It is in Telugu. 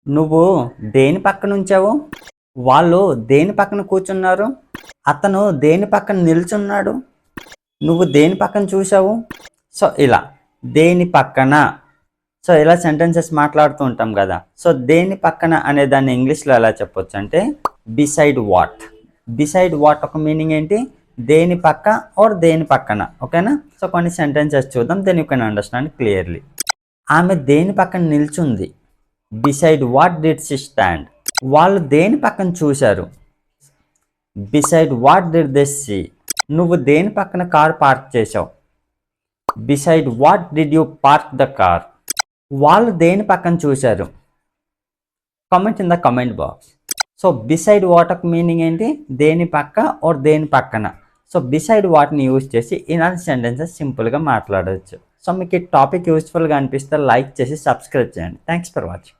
నువ్వు దేని పక్కన ఉంచావు? వాళ్ళు దేని పక్కన కూర్చున్నారు? అతను దేని పక్కన నిల్చున్నాడు? నువ్వు దేని పక్కన చూసావు? సో ఇలా దేని పక్కన. సో ఇలా సెంటెన్సెస్ మాట్లాడుతూ ఉంటాం కదా. సో దేని పక్కన అనే దాన్ని ఇంగ్లీష్లో ఎలా చెప్పొచ్చు అంటే బిసైడ్ వాట్. బిసైడ్ వాట్ ఒక మీనింగ్ ఏంటి? దేని పక్క ఆర్ దేని పక్కన. ఓకేనా? సో కొన్ని సెంటెన్సెస్ చూద్దాం, then you can understand clearly. ఆమె దేని పక్కన నిల్చుంది? Beside what did she stand. వాళ్ళు దేని పక్కన చూశారు? Beside what did they see. నువ్వు దేని పక్కన కార్ పార్క్ చేసావు? Beside what did you park the car. వాళ్ళు దేని పక్కన చూశారు? Comment in the comment box. So beside what ఒక మీనింగ్ ఏంటి? దేని పక్క ఆర్ దేని పక్కన. సో బిసైడ్ వాట్ని యూజ్ చేసి ఇలాంటి సెంటెన్సెస్ సింపుల్గా మాట్లాడవచ్చు. సో మీకు ఈ టాపిక్ యూస్ఫుల్గా అనిపిస్తే లైక్ చేసి సబ్స్క్రైబ్ చేయండి. Thanks for watching.